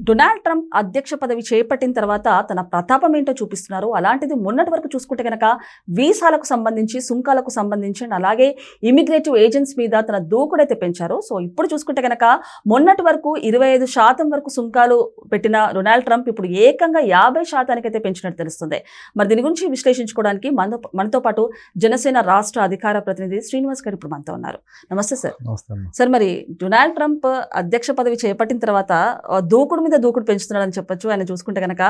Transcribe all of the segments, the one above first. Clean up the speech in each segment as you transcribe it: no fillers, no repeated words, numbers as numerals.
Donald Trump అధ్యక్ష పదవి చేపట్టిన తర్వాత తన ప్రతాపం ఏంటో చూపిస్తున్నారు. అలాంటిది మొన్నటి వరకు చూసుకుంటే కనుక వీసాలకు సంబంధించి, సుంకాలకు సంబంధించి, అలాగే ఇమిగ్రేటివ్ ఏజెంట్స్ మీద తన దూకుడైతే పెంచారు. సో ఇప్పుడు చూసుకుంటే కనుక మొన్నటి వరకు 25% వరకు సుంకాలు పెట్టిన డొనాల్డ్ ట్రంప్ ఇప్పుడు ఏకంగా 50% అయితే పెంచినట్టు తెలుస్తుంది. మరి దీని గురించి విశ్లేషించుకోవడానికి మనతో పాటు జనసేన రాష్ట్ర అధికార ప్రతినిధి శ్రీనివాస్ గారు ఇప్పుడు మనతో ఉన్నారు. నమస్తే సార్. సార్, మరి డొనాల్డ్ ట్రంప్ అధ్యక్ష పదవి చేపట్టిన తర్వాత దూకుడు మీద దూకుడు పెంచుతున్నాడని చెప్పొచ్చు. ఆయన చూసుకుంటే కనుక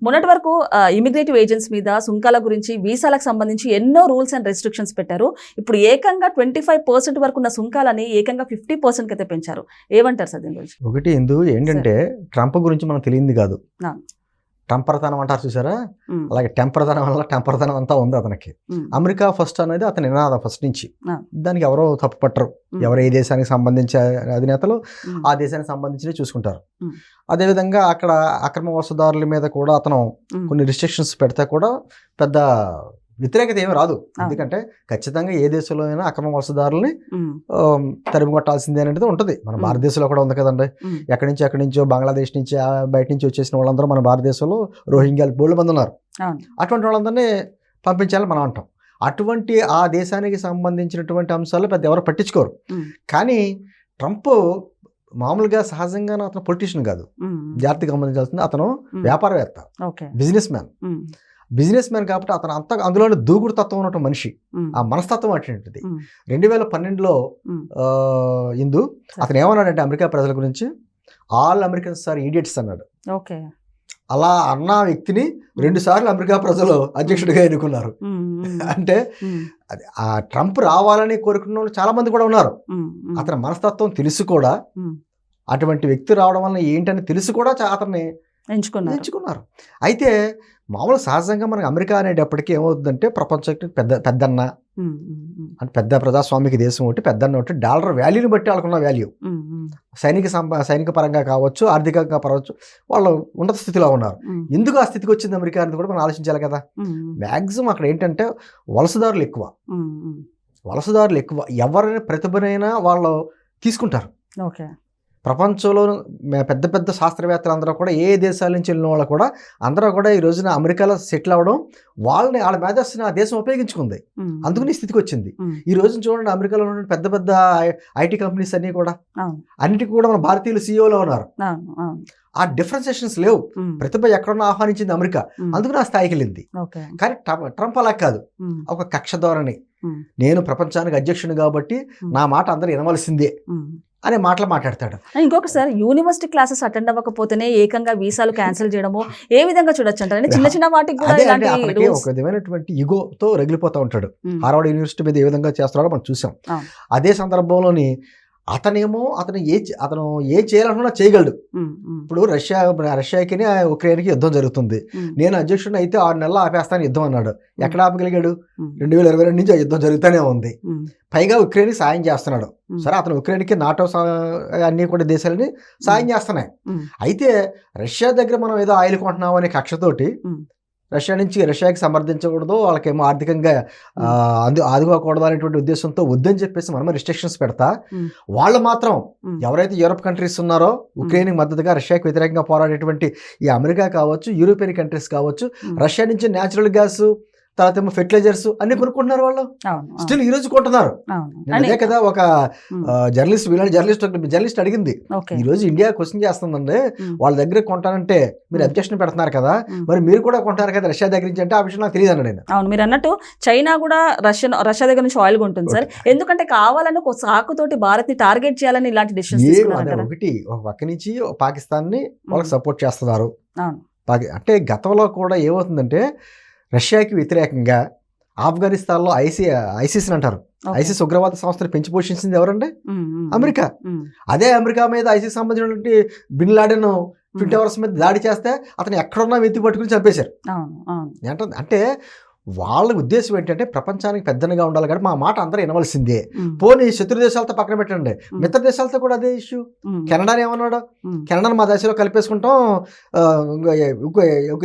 మొన్నటి వరకు ఇమిగ్రేటివ్ ఏజెంట్స్ మీద, సుంకాల గురించి, వీసాలకు సంబంధించి ఎన్నో రూల్స్ అండ్ రెస్ట్రిక్షన్స్ పెట్టారు. ఇప్పుడు ఏకంగా 25% వరకు ఉన్న సుంకాలని ఏకంగా 50% అయితే పెంచారు. ఏమంటారు సార్ దీని గురించి? ఒకటి ఏంటంటే ట్రంప్ గురించి మనకు తెలియంది కాదు. టెంపర్తనం అంటారు చూసారా, అలాగే టెంపర్తనం వల్ల టెంపర్తనం అంతా ఉంది అతనికి. అమెరికా ఫస్ట్ అనేది అతని నినాదం ఫస్ట్ నుంచి. దానికి ఎవరో తప్పు పట్టరు. ఎవరు ఏ దేశానికి సంబంధించి అధినేతలు ఆ దేశానికి సంబంధించి చూసుకుంటారు. అదేవిధంగా అక్కడ అక్రమ వలసదారుల మీద కూడా అతను కొన్ని రిస్ట్రిక్షన్స్ పెడితే కూడా పెద్ద వ్యతిరేకత ఏమీ రాదు. ఎందుకంటే ఖచ్చితంగా ఏ దేశంలో అయినా అక్రమ వలసదారుల్ని తరిమి కొట్టాల్సిందే అనేది ఉంటుంది. మన భారతదేశంలో కూడా ఉంది కదండి. ఎక్కడి నుంచో బంగ్లాదేశ్ నుంచి బయట నుంచి వచ్చేసిన వాళ్ళందరూ మన భారతదేశంలో రోహింగ్యాలు బోల్డ్ మంది ఉన్నారు. అటువంటి వాళ్ళందరినీ పంపించాలని మనం అంటాం. అటువంటి ఆ దేశానికి సంబంధించినటువంటి అంశాలు పెద్ద ఎవరు పట్టించుకోరు. కానీ ట్రంప్ మామూలుగా సహజంగా అతను పొలిటీషియన్ కాదు, జాగ్రత్తగా గమనించాల్సింది. అతను వ్యాపారవేత్త, బిజినెస్ మ్యాన్ కాబట్టి అతను అంతా అందులోనే దూకుడు తత్వం ఉన్నట్టు మనిషి. ఆ మనస్తత్వం అటువంటిది. 2012లో ఇందు అతను ఏమన్నాడంటే అమెరికా ప్రజల గురించి, ఆల్ అమెరికన్స్ ఆర్ ఈడియట్స్ అన్నాడు. అలా అన్న వ్యక్తిని 2 సార్లు అమెరికా ప్రజలు అధ్యక్షుడిగా ఎన్నుకున్నారు. అంటే ఆ ట్రంప్ రావాలని కోరుకున్న వాళ్ళు చాలా మంది కూడా ఉన్నారు. అతని మనస్తత్వం తెలుసు కూడా, అటువంటి వ్యక్తి రావడం వల్ల ఏంటని తెలుసు కూడా అతన్ని ఎంచుకున్నారు. అయితే మామూలు సహజంగా మనకి అమెరికా అనేటప్పటికీ ఏమవుతుందంటే ప్రపంచానికి పెద్దన్న అంటే పెద్ద ప్రజాస్వామిక దేశం ఒకటి, పెద్దన్న ఒకటి, డాలర్ వాల్యూని బట్టి వాళ్ళకున్న వాల్యూ, సైనిక పరంగా కావచ్చు, ఆర్థికంగా పరవచ్చు, వాళ్ళు ఉన్నత స్థితిలో ఉన్నారు. ఎందుకు ఆ స్థితికి వచ్చింది అమెరికా అనేది కూడా మనం ఆలోచించాలి కదా. మ్యాక్సిమం అక్కడ ఏంటంటే వలసదారులు ఎక్కువ. ఎవరైనా ప్రతిభనైనా వాళ్ళు తీసుకుంటారు. ప్రపంచంలో పెద్ద పెద్ద శాస్త్రవేత్తలు అందరూ కూడా ఏ దేశాల నుంచి వెళ్ళిన వాళ్ళు కూడా అందరూ కూడా ఈ రోజున అమెరికాలో సెటిల్ అవ్వడం, వాళ్ళ మేధస్సుని ఆ దేశం ఉపయోగించుకుంది. అందుకని స్థితికి వచ్చింది. ఈ రోజున చూడండి, అమెరికాలో ఉన్న పెద్ద పెద్ద ఐటీ కంపెనీస్ అన్నీ కూడా అన్నిటికీ కూడా మన భారతీయులు సీఈఓలో ఉన్నారు. ఆ డిఫరెన్సియేషన్స్ లేవు. ప్రతిభ ఎక్కడన్నా ఆహ్వానించింది అమెరికా, అందుకని ఆ స్థాయికి వెళ్ళింది. కానీ ట్రంప్ అలా కాదు, ఒక కక్ష ధోరణి. నేను ప్రపంచానికి అధ్యక్షుడు కాబట్టి నా మాట అందరూ వినవలసిందే అనే మాటలు మాట్లాడతాడు. ఇంకొకసారి యూనివర్సిటీ క్లాసెస్ అటెండ్ అవ్వకపోతేనే ఏకంగా వీసాలు క్యాన్సిల్ చేయడము ఏ విధంగా చూడొచ్చు అంటారు? చిన్న చిన్న వాటికి కూడా ఒక విధమైనటువంటి ఈగోతో రగిలిపోతూ ఉంటాడు. హార్వర్డ్ యూనివర్సిటీ మీద ఏ విధంగా చేస్తున్నారో మనం చూసాం. అదే సందర్భంలోని అతను ఏ చేయాలనుకున్నా చేయగలడు. ఇప్పుడు రష్యాకి ఉక్రెయిన్కి యుద్ధం జరుగుతుంది. నేను అధ్యక్షుడిని అయితే 6 నెలలు ఆపేస్తాను యుద్ధం అన్నాడు. ఎక్కడ ఆపగలిగాడు? 2022 నుంచి ఆ యుద్ధం జరుగుతూనే ఉంది. పైగా ఉక్రెయిన్కి సాయం చేస్తున్నాడు. సరే, అతను ఉక్రెయిన్కి నాటో అన్ని కూడా దేశాలని సాయం చేస్తున్నాయి. అయితే రష్యా దగ్గర మనం ఏదో ఆయిల్ కొంటున్నాం అనే కక్షతోటి రష్యాకి సమర్థించకూడదు, వాళ్ళకేమో ఆర్థికంగా ఆదుకోకూడదు అనేటువంటి ఉద్దేశంతో వద్దని చెప్పేసి మనం రిస్ట్రిక్షన్స్ పెడతా, వాళ్ళు మాత్రం ఎవరైతే యూరోప్ కంట్రీస్ ఉన్నారో ఉక్రెయిన్కి మద్దతుగా రష్యాకి వ్యతిరేకంగా పోరాడేటువంటి ఈ అమెరికా కావచ్చు, యూరోపియన్ కంట్రీస్ కావచ్చు, రష్యా నుంచి న్యాచురల్ గ్యాస్, తర్వాత ఏమో ఫెర్టిలైజర్స్ అన్ని కొనుక్కుంటున్నారు. వాళ్ళు స్టిల్ ఈ రోజు కొంటున్నారు. అదే కదా ఒక జర్నలిస్ట్ అడిగింది, ఈ రోజు ఇండియా క్వశ్చన్ చేస్తుందండి, వాళ్ళ దగ్గర కొంటానంటే మీరు అబ్జెక్షన్ పెడుతున్నారు కదా, మరి మీరు కూడా కొంటారు కదా రష్యా దగ్గర నుంచి అంటే, ఆ విషయం నాకు తెలియదు అన్నాడు. అవును, మీరు అన్నట్టు చైనా కూడా రష్యా దగ్గర నుంచి ఆయిల్ కొంటుంది సార్. ఎందుకంటే కావాలని ఒక సాకుతోటి భారత్ ని టార్గెట్ చేయాలని ఇలాంటి డిసిషన్స్. ఒకటి ఒక పక్క నుంచి పాకిస్తాన్ ని వాళ్ళకి సపోర్ట్ చేస్తున్నారు. అంటే గతంలో కూడా ఏమవుతుందంటే రష్యాకి వ్యతిరేకంగా ఆఫ్ఘనిస్తాన్లో ఐసిస్ అంటారు, ఐసిస్ ఉగ్రవాద సంస్థను పెంచి పోషించింది ఎవరండి? అమెరికా. అదే అమెరికా మీద ఐసిస్ సంబంధించినటువంటి బిన్ లాడెన్ 20 hours మీద దాడి చేస్తే అతను ఎక్కడున్నా వెతికి పట్టుకుని చంపేశారు. అంటే వాళ్ళ ఉద్దేశం ఏంటంటే ప్రపంచానికి పెద్దగా ఉండాలి కాబట్టి మా మాట అందరూ వినవలసిందే. పోనీ శత్రు దేశాలతో పక్కన పెట్టండి, మిత్ర దేశాలతో కూడా అదే ఇష్యూ. కెనడా ఏమన్నాడు, కెనడాను మా దేశంలో కలిపేసుకుంటాం,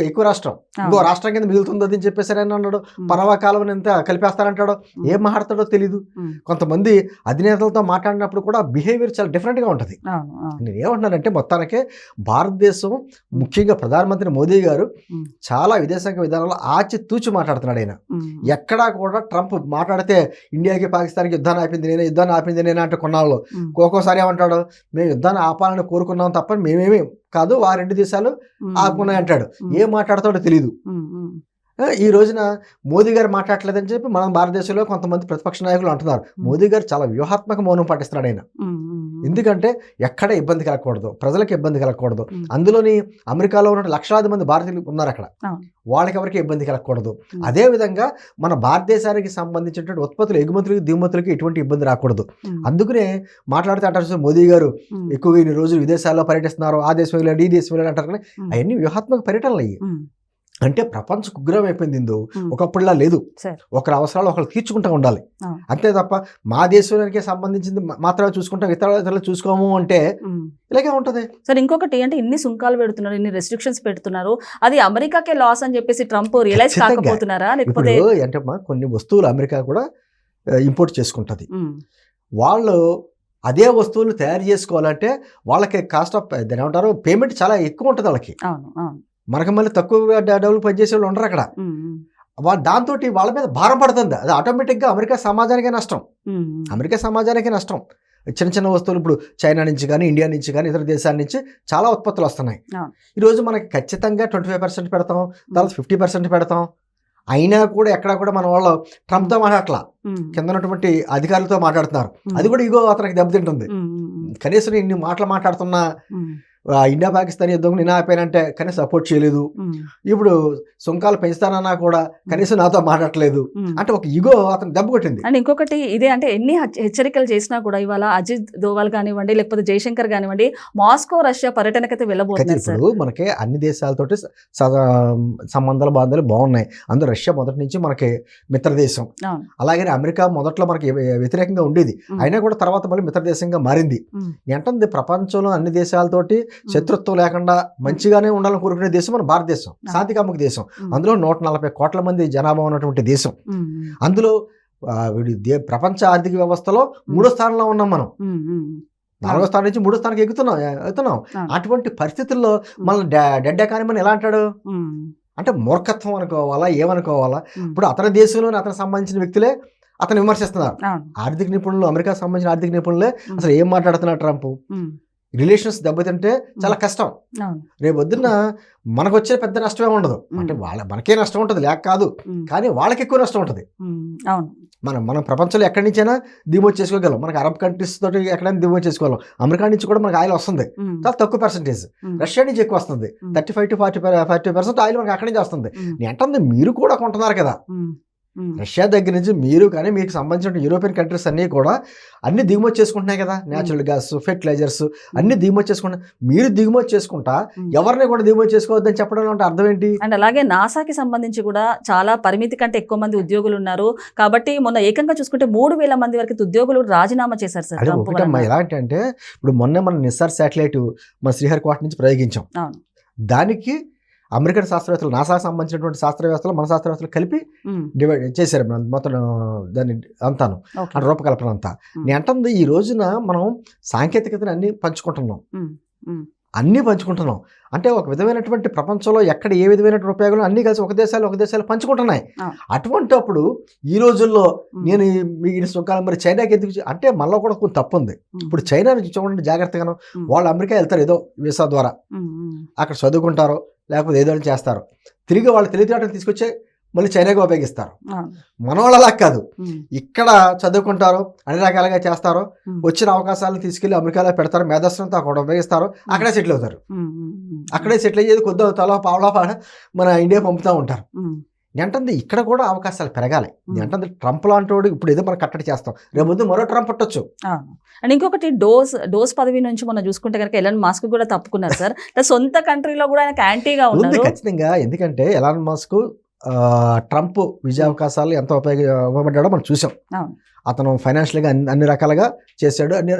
ఎక్కువ రాష్ట్రం ఇంకో రాష్ట్రం కింద మిగులుతుంది అని చెప్పేసి ఆయన అన్నాడు. పరవా కాలం ఎంత కలిపేస్తారంటాడో, ఏం మాట్లాడతాడో తెలీదు. కొంతమంది అధినేతలతో మాట్లాడినప్పుడు కూడా బిహేవియర్ చాలా డిఫరెంట్గా ఉంటుంది. నేను ఏమంటున్నానంటే మొత్తానికి భారతదేశం, ముఖ్యంగా ప్రధానమంత్రి మోదీ గారు చాలా విదేశాంగ విధానంలో ఆచితూచి మాట్లాడుతున్నాడు. ఆయన ఎక్కడా కూడా ట్రంప్ మాట్లాడితే ఇండియాకి పాకిస్తాన్కి యుద్ధాన్ని ఆపింది నేనే అంటే కొన్నాళ్ళు ఒక్కోసారి ఏమంటాడు, మేము యుద్ధాన్ని ఆపాలని కోరుకున్నాం తప్ప మేమేమి కాదు, ఆ రెండు దేశాలు ఆపుకున్నాయి అంటాడు. ఏం మాట్లాడతాడో తెలీదు. ఈ రోజున మోదీ గారు మాట్లాడలేదని చెప్పి మనం భారతదేశంలో కొంతమంది ప్రతిపక్ష నాయకులు అంటున్నారు. మోదీ గారు చాలా వ్యూహాత్మక మౌనం పాటిస్తున్నాడు ఆయన. ఎందుకంటే ఎక్కడ ఇబ్బంది కలగకూడదు, ప్రజలకు ఇబ్బంది కలగకూడదు. అందులోని అమెరికాలో ఉన్న లక్షలాది మంది భారతీయులు ఉన్నారు అక్కడ, వాళ్ళకి ఎవరికి ఇబ్బంది కలగకూడదు. అదేవిధంగా మన భారతదేశానికి సంబంధించినటువంటి ఉత్పత్తులు, ఎగుమతులకు దిగుమతులకి ఎటువంటి ఇబ్బంది రాకూడదు. అందుకనే మాట్లాడితే అంటారు మోదీ గారు ఎక్కువగా ఇన్ని రోజులు విదేశాల్లో పర్యటిస్తున్నారు, ఆ దేశం వెళ్ళండి ఈ దేశం వెళ్ళండి అంటారు. కానీ అవన్నీ వ్యూహాత్మక పర్యటనలు అయ్యి. అంటే ప్రపంచం కుగ్రం అయిపోయింది. ఒకప్పుడులా లేదు. ఒకరి అవసరాలు ఒకరు తీర్చుకుంటూ ఉండాలి, అంతే తప్ప మా దేశానికి సంబంధించింది మాత్రమే చూసుకుంటాం, ఇతరులు చూసుకోము అంటే ఇలాగే ఉంటది. సరే, ఇంకొకటి అంటే ఇన్ని సుంకాలు పెడుతున్నారు, ఇన్ని రెస్ట్రిక్షన్స్ పెడుతున్నారు, అది అమెరికాకే లాస్ అని చెప్పేసి ట్రంప్ రియలైజ్ కాకపోతున్నారా? లేకపోతే అంటే కొన్ని వస్తువులు అమెరికా కూడా ఇంపోర్ట్ చేసుకుంటది. వాళ్ళు అదే వస్తువులు తయారు చేసుకోవాలంటే వాళ్ళకి కాస్ట్ ఆఫ్ ఏమంటారు పేమెంట్ చాలా ఎక్కువ ఉంటుంది వాళ్ళకి. మనకు మళ్ళీ తక్కువ డబ్బులు పనిచేసే వాళ్ళు ఉండరు అక్కడ. దాంతో వాళ్ళ మీద భారం పడుతుంది. అది ఆటోమేటిక్గా అమెరికా సమాజానికే నష్టం. చిన్న చిన్న వస్తువులు ఇప్పుడు చైనా నుంచి కానీ, ఇండియా నుంచి కానీ, ఇతర దేశాల నుంచి చాలా ఉత్పత్తులు వస్తున్నాయి. ఈరోజు మనకి ఖచ్చితంగా 25% పెడతాం, తర్వాత 50% పెడతాం. అయినా కూడా ఎక్కడా కూడా మన వాళ్ళు ట్రంప్తో మాట్లాడట్లా, కింద ఉన్నటువంటి అధికారులతో మాట్లాడుతున్నారు. అది కూడా ఇగో అతనికి దెబ్బతింటుంది. కనీసం ఇన్ని మాటలు మాట్లాడుతున్నా ఇండియా పాకిస్తాన్ యుద్ధం నేను ఆపానంటే కనీసం సపోర్ట్ చేయలేదు. ఇప్పుడు సుంకాలు పెంచుతానన్నా కూడా కనీసం నాతో మాట్లాడలేదు. అంటే ఒక ఈగో అతను దెబ్బ కొట్టింది. అండ్ ఇంకొకటి ఇదే, అంటే ఎన్ని హెచ్చరికలు చేసినా కూడా ఇవాళ అజిత్ దోవల్ కానివ్వండి, లేకపోతే జయశంకర్ కానివ్వండి, మాస్కో రష్యా పర్యటనకైతే వెళ్ళబోతున్నారు. ఇప్పుడు మనకి అన్ని దేశాలతోటి సంబంధాలు బాంధాలు బాగున్నాయి. అందులో రష్యా మొదటి నుంచి మనకి మిత్ర దేశం. అలాగే అమెరికా మొదట్లో మనకి వ్యతిరేకంగా ఉండేది, అయినా కూడా తర్వాత మళ్ళీ మిత్ర దేశంగా మారింది. ఏంటంటే ప్రపంచంలో అన్ని దేశాలతోటి శత్రుత్వం లేకుండా మంచిగానే ఉండాలని కోరుకునే దేశం మన భారతదేశం, శాంతికాముక దేశం. అందులో 140 కోట్ల మంది జనాభా ఉన్నటువంటి దేశం. అందులో ప్రపంచ ఆర్థిక వ్యవస్థలో 3వ స్థానంలో ఉన్నాం మనం. 4వ స్థానం నుంచి 3వ స్థానానికి ఎక్కుతున్నాం. అటువంటి పరిస్థితుల్లో మన డెడ్ ఎకానమీ ఎలా అంటాడు అంటే మూర్ఖత్వం అనుకోవాలా, ఏమనుకోవాలా? ఇప్పుడు అతని దేశంలోనే అతనికి సంబంధించిన వ్యక్తులే అతను విమర్శిస్తున్నారు. ఆర్థిక నిపుణులు, అమెరికా సంబంధించిన ఆర్థిక నిపుణులే అసలు ఏం మాట్లాడుతున్నారు ట్రంప్. రిలేషన్స్ దెబ్బతింటే చాలా కష్టం. రేపు పొద్దున్న మనకు వచ్చే పెద్ద నష్టమే ఉండదు. అంటే మనకే నష్టం ఉంటుంది లేక కాదు, కానీ వాళ్ళకి ఎక్కువ నష్టం ఉంటుంది. మనం ప్రపంచంలో ఎక్కడి నుంచైనా దిగుమతి చేసుకోగలం. మనకు అరబ్ కంట్రీస్ తోటి ఎక్కడైనా దిగుమతి చేసుకోగలం. అమెరికా నుంచి కూడా మనకు ఆయిల్ వస్తుంది, చాలా తక్కువ పర్సెంటేజ్. రష్యా నుంచి ఎక్కువ వస్తుంది, 35 to 40% ఆయిల్ మనకు అక్కడి నుంచి వస్తుంది. నేను అంటే మీరు కూడా కొంటున్నారు కదా రష్యా దగ్గర నుంచి. మీరు కానీ మీకు సంబంధించిన యూరోపియన్ కంట్రీస్ అన్నీ కూడా అన్ని దిగుమతి చేసుకుంటున్నాయి కదా, న్యాచురల్ గ్యాస్, ఫెర్టిలైజర్స్ అన్ని దిగుమతి చేసుకుంటా. మీరు దిగుమతి చేసుకుంటా ఎవరిని కూడా దిగుమతి చేసుకోవద్దని చెప్పడం అంటే అర్థం ఏంటి? అండ్ అలాగే నాసాకి సంబంధించి కూడా చాలా పరిమితి కంటే ఎక్కువ మంది ఉద్యోగులు ఉన్నారు కాబట్టి మొన్న ఏకంగా చూసుకుంటే 3,000 మంది వరకు ఉద్యోగులు రాజీనామా చేశారు సార్. ఎలాంటి అంటే ఇప్పుడు మొన్న మన నిస్సార్ శాటిలైట్ మన శ్రీహరికోట నుంచి ప్రయోగించాం. దానికి అమెరికన్ శాస్త్రవేత్తలు, నాసాకు సంబంధించినటువంటి శాస్త్రవేత్తలు, మన శాస్త్రవేత్తలు కలిపి డివైడ్ చేశారు మొత్తం దాన్ని అంతాను, ఆ రూపకల్పన అంతా. నేను అంటుంది ఈ రోజున మనం సాంకేతికతను అన్ని పంచుకుంటున్నాం. అంటే ఒక విధమైనటువంటి ప్రపంచంలో ఎక్కడ ఏ విధమైనటువంటి ఉపయోగాలు అన్ని కలిసి ఒక దేశాలు పంచుకుంటున్నాయి. అటువంటి అప్పుడు ఈ రోజుల్లో నేను మీ సుంకాలు మరి చైనాకి ఎందుకు అంటే మనలో కూడా కొంచెం తప్పు ఉంది. ఇప్పుడు చైనా నుంచి చూడండి జాగ్రత్తగాను, వాళ్ళు అమెరికా వెళ్తారు ఏదో వీసా ద్వారా, అక్కడ చదువుకుంటారో లేకపోతే ఏదో చేస్తారు, తిరిగి వాళ్ళు తెలివితేటలు తీసుకొచ్చే మళ్ళీ చైనాగా ఉపయోగిస్తారు. మన వాళ్ళు అలా కాదు, ఇక్కడ చదువుకుంటారు, అన్ని రకాలుగా చేస్తారు, వచ్చిన అవకాశాలను తీసుకెళ్లి అమెరికాలో పెడతారు, మేధస్సులతో అక్కడ ఉపయోగిస్తారు, అక్కడే సెటిల్ అవుతారు. అక్కడే సెటిల్ అయ్యేది కొద్ది తల పావలా పాడ మన ఇండియా పంపుతూ ఉంటారు. ఏంటంటే ఇక్కడ కూడా అవకాశాలు పెరగాలి. ఏంటంటే ట్రంప్ లాంటి వాడు ఇప్పుడు ఏదో మనం కట్టడి చేస్తాం, రేపు ముందు మరో ట్రంప్ పుట్టొచ్చు. అండ్ ఇంకొకటి డోస్ పదవి నుంచి మనం చూసుకుంటే కనుక ఎలాన్ మస్క్ కూడా తప్పుకున్నారు సార్. సొంత కంట్రీలో కూడా ఆయనకు యాంటీగా ఉన్నారు. ఖచ్చితంగా, ఎందుకంటే ఎలాన్ మస్క్ ట్రంప్ విజయావకాశాలు ఎంత ఉపయోగపడ్డాడో మనం చూసాం. అవును. అతను ఫైనాన్షియల్గా అన్ని రకాలుగా చేశాడు.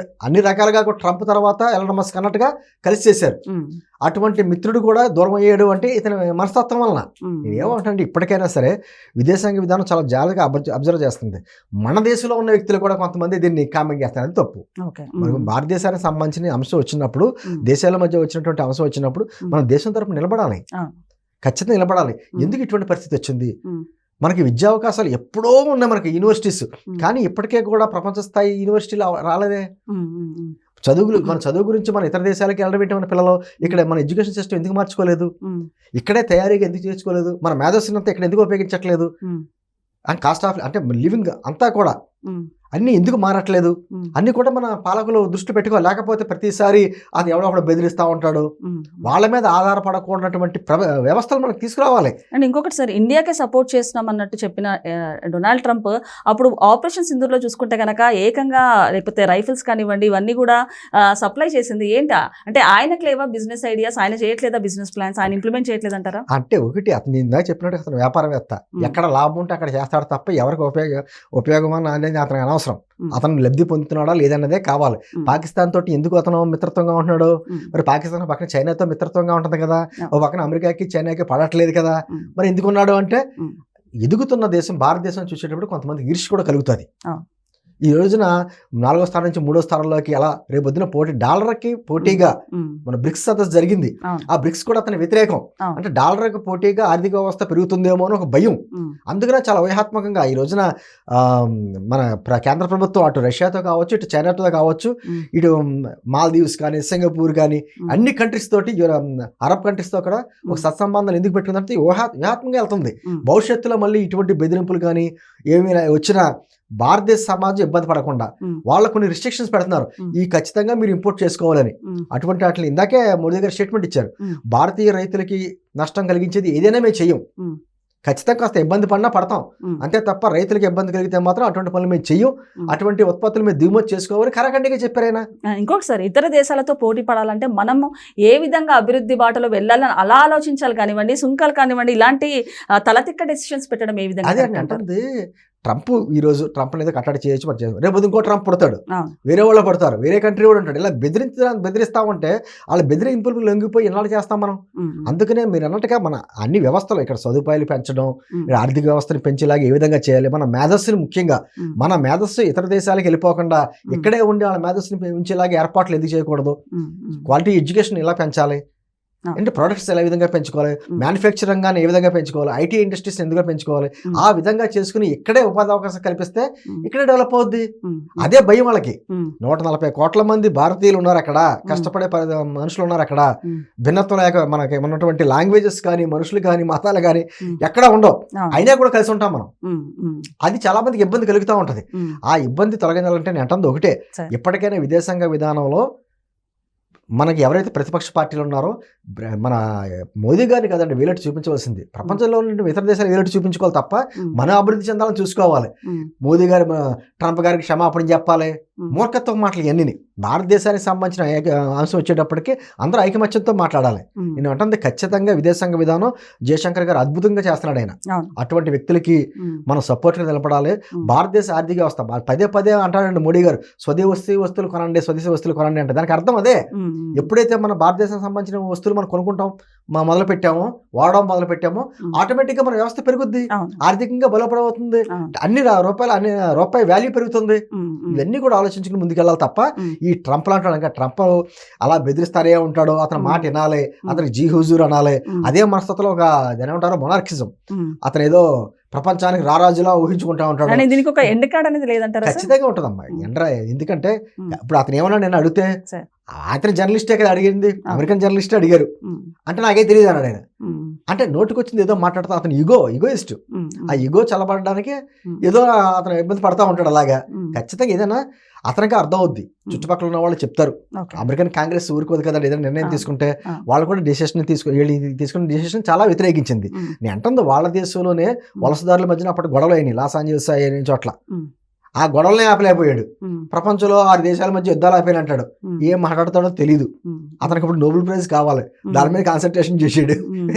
అన్ని రకాలుగా కూడా ట్రంప్ తర్వాత ఎలాన్ మస్క్ అన్నట్టుగా కలిసి చేశారు. అటువంటి మిత్రుడు కూడా దూరం అయ్యాడు అంటే ఇతని మనస్తత్వం వలన. ఏమంటే ఇప్పటికైనా సరే విదేశాంగ విధానం చాలా జాగ్రత్తగా అబ్జర్వ్ చేస్తుంది. మన దేశంలో ఉన్న వ్యక్తులు కూడా కొంతమంది దీన్ని కామెంట్ చేస్తారు, అది తప్పు. మనం భారతదేశానికి సంబంధించిన అంశం వచ్చినప్పుడు, దేశాల మధ్య వచ్చినటువంటి అంశం వచ్చినప్పుడు మనం దేశం తరపున నిలబడాలి, ఖచ్చితంగా నిలబడాలి. ఎందుకు ఇటువంటి పరిస్థితి వచ్చింది? మనకి విద్యావకాశాలు ఎప్పుడో ఉన్నాయి మనకి యూనివర్సిటీస్, కానీ ఇప్పటికే కూడా ప్రపంచ స్థాయి యూనివర్సిటీలు రాలేదే. మన చదువు గురించి మన ఇతర దేశాలకి వెళ్ళడం ఏంటి? మన పిల్లలు ఇక్కడ మన ఎడ్యుకేషన్ సిస్టమ్ ఎందుకు మార్చుకోలేదు? ఇక్కడే తయారీగా ఎందుకు చేసుకోలేదు? మన మేధస్సునంతా ఇక్కడ ఎందుకు ఉపయోగించట్లేదు? అండ్ కాస్ట్ ఆఫ్ అంటే లివింగ్ అంతా కూడా అన్నీ ఎందుకు మారట్లేదు? అన్నీ కూడా మన పాలకులు దృష్టి పెట్టుకోవాలి. లేకపోతే ప్రతిసారి అది ఎవడో ఒకడు బెదిరిస్తూ ఉంటాడు. వాళ్ళ మీద ఆధారపడకూడనటువంటి వ్యవస్థలు మనకు తీసుకురావాలి. అండ్ ఇంకొకటి సార్, ఇండియాకే సపోర్ట్ చేస్తున్నాం అన్నట్టు చెప్పిన డొనాల్డ్ ట్రంప్ అప్పుడు ఆపరేషన్ సింధూర్లో చూసుకుంటే కనుక ఏకంగా లేకపోతే రైఫిల్స్ కానివ్వండి ఇవన్నీ కూడా సప్లై చేసింది. ఏంటా అంటే ఆయనకు లేవా బిజినెస్ ఐడియాస్? ఆయన చేయట్లేదా బిజినెస్ ప్లాన్స్? ఆయన ఇంప్లిమెంట్ చేయట్లేదంటారా? అంటే ఒకటి అతను ఇందాక చెప్పినట్టు అతను వ్యాపారవేత్త, ఎక్కడ లాభం ఉంటే అక్కడ చేస్తాడు తప్ప ఎవరికి ఉపయోగం అనేది అతనికి అనవసరం. అతను లబ్ధి పొందుతున్నాడా లేదన్నదే కావాలి. పాకిస్తాన్ తోటి ఎందుకు అతను మిత్రత్వంగా ఉంటున్నాడు? మరి పాకిస్తాన్ పక్కన చైనాతో మిత్రత్వంగా ఉంటుంది కదా, ఓ పక్కన అమెరికాకి చైనాకి పడట్లేదు కదా, మరి ఎందుకున్నాడు అంటే ఎదుగుతున్న దేశం భారతదేశం చూసేటప్పుడు కొంతమంది ఈర్ష్య కూడా కలుగుతుంది. ఈ రోజున 4వ స్థానం నుంచి 3వ స్థానంలోకి ఎలా రేపొద్దున డాలర్కి పోటీగా మన బ్రిక్స్ సదస్సు జరిగింది. ఆ బ్రిక్స్ కూడా అతని వ్యతిరేకం. అంటే డాలర్కి పోటీగా ఆర్థిక వ్యవస్థ పెరుగుతుందేమో అని ఒక భయం. అందుకనే చాలా వ్యూహాత్మకంగా ఈ రోజున మన కేంద్ర ప్రభుత్వం అటు రష్యాతో కావచ్చు, ఇటు చైనాతో కావచ్చు, ఇటు మాల్దీవ్స్ కానీ, సింగపూర్ కానీ అన్ని కంట్రీస్ తోటి, అరబ్ కంట్రీస్ తో కూడా ఒక సత్సంబంధాలు ఎందుకు పెట్టుకుందంటే వ్యూహాత్మకంగా వెళ్తుంది. భవిష్యత్తులో మళ్ళీ ఇటువంటి బెదిరింపులు కానీ ఏమైనా వచ్చినా భారతదేశ సమాజం ఇబ్బంది పడకుండా వాళ్ళ కొన్ని రిస్ట్రిక్షన్స్ పెడుతున్నారు. ఈ ఖచ్చితంగా మీరు ఇంపోర్ట్ చేసుకోవాలని. అటువంటి వాటిని ఇందాకే మోడీ గారు స్టేట్మెంట్ ఇచ్చారు, భారతీయ రైతులకి నష్టం కలిగించేది ఏదైనా మేము చెయ్యం, ఖచ్చితంగా కాస్త ఇబ్బంది పడినా పడతాం, అంతే తప్ప రైతులకు ఇబ్బంది కలిగితే మాత్రం అటువంటి పనులు మేము చెయ్యం, అటువంటి ఉత్పత్తులు మేము దిగుమతి చేసుకోవాలని ఖరాఖండిగా చెప్పారైనా. ఇంకొకసారి ఇతర దేశాలతో పోటీ పడాలంటే మనము ఏ విధంగా అభివృద్ధి బాటలో వెళ్ళాలని అలా ఆలోచించాలి కానివ్వండి, సుంకాలు కానివ్వండి, ఇలాంటి తలతిక్క డెసిషన్స్ పెట్టడం ఏ విధంగా? అదే అంటే ట్రంప్ ఈరోజు ట్రంప్ అనేది కట్టడి చేయొచ్చు, మరి చేయదు. రేపు ఇంకో ట్రంప్ పుడతాడు, వేరే వాళ్ళు పడతారు, వేరే కంట్రీ కూడా ఉంటాడు. ఇలా బెదిరిస్తా ఉంటే వాళ్ళ బెదిరింపులకు లొంగిపోయి ఎన్నాళ్ళు చేస్తాం మనం? అందుకనే మీరు అన్నట్టుగా మన అన్ని వ్యవస్థలు ఇక్కడ సదుపాయాలు పెంచడం, ఆర్థిక వ్యవస్థను పెంచేలాగా ఏ విధంగా చేయాలి, మన మేధస్సుని ముఖ్యంగా మన మేధస్సు ఇతర దేశాలకు వెళ్ళిపోకుండా ఇక్కడే ఉండి వాళ్ళ మేధస్సుని పెంచేలాగా ఏర్పాట్లు ఎందుకు చేయకూడదు? క్వాలిటీ ఎడ్యుకేషన్ ఎలా పెంచాలి అంటే ప్రొడక్ట్స్ ఎలా విధంగా పెంచుకోవాలి, మ్యానుఫ్యాక్చరింగ్ గానీ ఏ విధంగా పెంచుకోవాలి, ఐటీ ఇండస్ట్రీస్ ఎందుకు పెంచుకోవాలి, ఆ విధంగా చేసుకుని ఇక్కడే ఉపాధి అవకాశం కల్పిస్తే ఇక్కడే డెవలప్ అవుద్ది. అదే భయం వాళ్ళకి. 140 కోట్ల మంది భారతీయులు ఉన్నారు అక్కడ, కష్టపడే మనుషులు ఉన్నారు అక్కడ. భిన్నత్వం లేక మనకి ఉన్నటువంటి లాంగ్వేజెస్ కానీ, మనుషులు కానీ, మతాలు కానీ ఎక్కడ ఉండవు, అయినా కూడా కలిసి ఉంటాం మనం. అది చాలా మందికి ఇబ్బంది కలుగుతూ ఉంటది. ఆ ఇబ్బంది తొలగించాలంటే నేను అంటుంది ఒకటే, ఇప్పటికైనా విదేశాంగ విధానంలో మనకి ఎవరైతే ప్రతిపక్ష పార్టీలు ఉన్నారో మన మోదీ గారిని కదండి వేలెట్టు చూపించవలసింది. ప్రపంచంలో ఉన్న ఇతర దేశాలు వేలెట్టు చూపించుకోవాలి తప్ప మన అభివృద్ధి చెందాలని చూసుకోవాలి. మోదీ గారు ట్రంప్ గారికి క్షమాపణ చెప్పాలి, మూర్ఖత్వం మాటలు ఇవన్నీ. భారతదేశానికి సంబంధించిన అంశం వచ్చేటప్పటికి అందరూ ఐకమత్యంతో మాట్లాడాలి. నేను అంటుంది ఖచ్చితంగా విదేశాంగ విధానం జయశంకర్ గారు అద్భుతంగా చేస్తున్నాడు. ఆయన అటువంటి వ్యక్తులకి మనం సపోర్ట్గా నిలబడాలి. భారతదేశ ఆర్థిక వ్యవస్థ పదే పదే అంటాడండి మోడీ గారు, స్వదేశీ వస్తువులు కొనండి, స్వదేశీ వస్తువులు కొనండి అంటే దానికి అర్థం అదే. ఎప్పుడైతే మన భారతదేశానికి సంబంధించిన వస్తువులు మనం కొనుక్కుంటాం, మొదలు పెట్టామో, వాడడం మొదలు పెట్టామో, ఆటోమేటిక్గా మన వ్యవస్థ పెరుగుద్ది, ఆర్థికంగా బలపడవుతుంది, అన్ని రూపాయి వాల్యూ పెరుగుతుంది. ఇవన్నీ కూడా ఆలోచించుకుని ముందుకెళ్ళాలి తప్ప ఈ ట్రంప్ అంటాడు ఇంకా ట్రంప్ అలా బెదిరిస్తారే ఉంటాడు, అతని మాట వినాలి, అతనికి జీ హుజూర్ అనాలి. అదే మనస్తత్వంలో ఒక ఏమంటారో మొనార్కిజం, అతను ఏదో ప్రపంచానికి రారాజులా ఊహించుకుంటా ఉంటాడు. దీనికి ఒక ఎండ్ కార్డ్ అనేది లేదంటారా? ఖచ్చితంగా ఉంటుందమ్మా ఎండ్రా. ఎందుకంటే ఇప్పుడు అతను ఏమన్నా నేను అడిగితే, అతని జర్నలిస్టే కదా అడిగింది, అమెరికన్ జర్నలిస్టే అడిగారు అంటే నాకే తెలియదు అన్నాడు ఆయన. అంటే నోటికి వచ్చింది ఏదో మాట్లాడుతా, అతను ఈగోయిస్ట్. ఆ ఈగో చల్లబడడానికి ఏదో అతను ఇబ్బంది పడతా ఉంటాడు. అలాగా ఖచ్చితంగా ఏదైనా అతనికి అర్థం అవుద్ది. చుట్టుపక్కల ఉన్న వాళ్ళు చెప్తారు, అమెరికన్ కాంగ్రెస్ ఊరుకోదు కదా ఏదైనా నిర్ణయం తీసుకుంటే. వాళ్ళు కూడా డిసిషన్ తీసుకున్న డిసిషన్ చాలా వ్యతిరేకించింది. నేను అంటుంది వాళ్ళ దేశంలోనే వలసదారుల మధ్యన అప్పటి గొడవలు అయినాయి, లాస్ ఏంజల్స్ అయిన చోట్ల. ఆ గొడవలనే ఆపలేకపోయాడు. ఉమ్, ప్రపంచంలో 6 దేశాల మధ్య యుద్ధాలు ఆపేని అంటాడు. ఉమ్, ఏం మాట్లాడతాడో తెలియదు. ఉమ్, అతనికి ఇప్పుడు నోబెల్ ప్రైజ్ కావాలి, ఉమ్, దాని మీద కాన్సన్ట్రేషన్ చేసాడు. ఉమ్,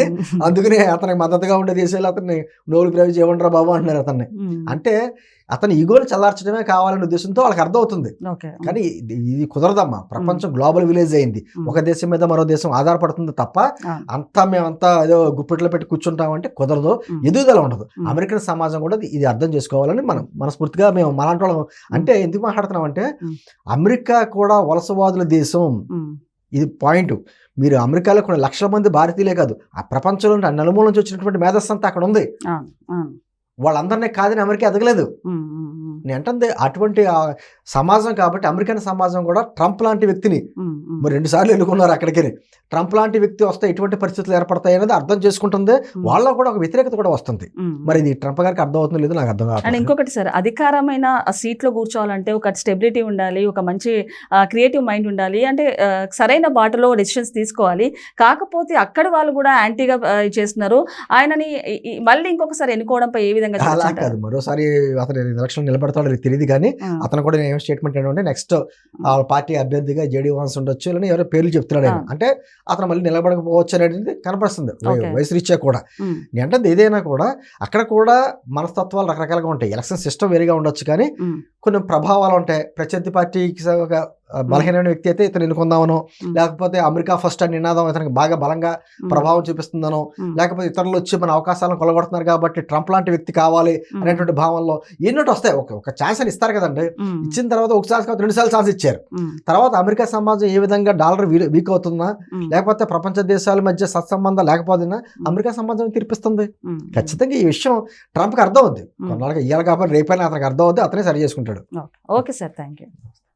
అందుకనే అతనికి మద్దతుగా ఉండే దేశాలు అతన్ని నోబెల్ ప్రైజ్ ఇవ్వండిరా బాబు అంటున్నారు అతన్ని. ఉమ్, అంటే అతని ఈగోని చల్లార్చడమే కావాలనే ఉద్దేశంతో వాళ్ళకి అర్థమవుతుంది. ఓకే. కానీ ఇది కుదరదమ్మా. ప్రపంచం గ్లోబల్ విలేజ్ అయింది. ఉమ్, ఒక దేశం మీద మరో దేశం ఆధారపడుతుంది తప్ప ఆ, మేమంతా ఏదో గుప్పిట్లో పెట్టి కూర్చుంటామంటే కుదరదు. ఉమ్, ఎదుగుదల ఉండదు. ఉమ్, అమెరికన్ సమాజం కూడా ఇది అర్థం చేసుకోవాలని మనం మనస్ఫూర్తిగా మేము మలాంటి వాళ్ళం. అంటే ఎందుకు మాట్లాడుతున్నాం అంటే ఉమ్, అమెరికా కూడా వలసవాదుల దేశం. ఉమ్, ఇది పాయింట్. మీరు అమెరికాలో కొన్ని లక్షల మంది భారతీయులే కాదు, ఆ ప్రపంచంలో నలుమూల నుంచి వచ్చినటువంటి మేధస్సు అంతా అక్కడ ఉంది. ఆ, ఆ, వాళ్ళందరినీ కాదని అమెరికా ఎదగలేదు. ఉమ్, ఉమ్, ఉమ్, నేను అంటే అటువంటి సమాజం కాబట్టి అమెరికన్ సమాజం కూడా ట్రంప్ లాంటి వ్యక్తిని ఉమ్, ఉమ్, మరి 2 సార్లు ఎన్నుకున్నారు అక్కడికి. ట్రంప్ లాంటి వ్యక్తి వస్తే ఎటువంటి పరిస్థితులు ఏర్పడతాయి అనేది అర్థం చేసుకుంటుంది. వాళ్ళలో కూడా ఒక వ్యతిరేకత కూడా వస్తుంది. ఉమ్, మరి ఇది ట్రంప్ గారికి అర్థం అవుతుందో లేదో నాకు అర్థం అండ్ కావట్లేదు. ఇంకొకటి సార్, అధికారమైన సీట్లో కూర్చోవాలంటే ఒక స్టెబిలిటీ ఉండాలి, ఒక మంచి క్రియేటివ్ మైండ్ ఉండాలి, అంటే సరైన బాటలో డెసిషన్స్ తీసుకోవాలి. కాకపోతే అక్కడ వాళ్ళు కూడా యాంటీగా చేస్తున్నారు ఆయనని. మళ్ళీ ఇంకొకసారి ఎన్నుకోవడంపై ఏ విధంగా అలా చూడాలంటారు? కాదు, మరోసారి అతను ఎలక్షన్ నిలబడతాడో అది తెలియదు. కానీ అతను కూడా ఏం స్టేట్మెంట్ ఏంటంటే నెక్స్ట్ పార్టీ అభ్యర్థిగా జేడీ వాన్స్ ఉండొచ్చు అని ఎవరో పేర్లు చెప్తున్నాడు ఆయన. అంటే అతను మళ్ళీ నిలబడకపోవచ్చు అనేది కనపడుతుంది Okay. వయసు రీత్యా కూడా. ఉమ్, అంటే ఏదైనా కూడా అక్కడ కూడా మనస్తత్వాలు రకరకాలుగా ఉంటాయి. ఎలక్షన్ సిస్టమ్ వేరుగా ఉండొచ్చు, కానీ ఉమ్, కొన్ని ప్రభావాలు ఉంటాయి. ప్రత్యర్థి పార్టీకి ఒక బలహీనమైన వ్యక్తి అయితే ఇతను ఎన్నుకుందామనో, లేకపోతే అమెరికా ఫస్ట్ అని నినాదం ఇతనికి బాగా బలంగా ప్రభావం చూపిస్తుందనో, లేకపోతే ఇతరులు వచ్చి మన అవకాశాలను కొలగొడుతున్నారు కాబట్టి ట్రంప్ లాంటి వ్యక్తి కావాలి అనేటువంటి భావంలో ఎన్నోటి వస్తాయి. ఒక ఛాన్స్ అని ఇస్తారు కదండి. ఉమ్, ఇచ్చిన తర్వాత ఒకసారి కాదు 2 సార్లు ఛాన్స్ ఇచ్చారు. ఉమ్, తర్వాత అమెరికా సమాజం ఏ విధంగా డాలర్ వీక్ అవుతుందా, ఉమ్, లేకపోతే ప్రపంచ దేశాల మధ్య సత్సంబంధం లేకపోతున్నా అమెరికా సమాజం తీర్పిస్తుంది. ఉమ్, ఖచ్చితంగా ఈ విషయం ట్రంప్కి అర్థం అవుద్ది. ఉమ్. కొన్నాళ్ళకి ఇయ్యాలి కాబట్టి రేపైనా అతనికి అర్థం అవుద్ది, అతనే సరి చేసుకుంటాడు. Okay sir, thank you.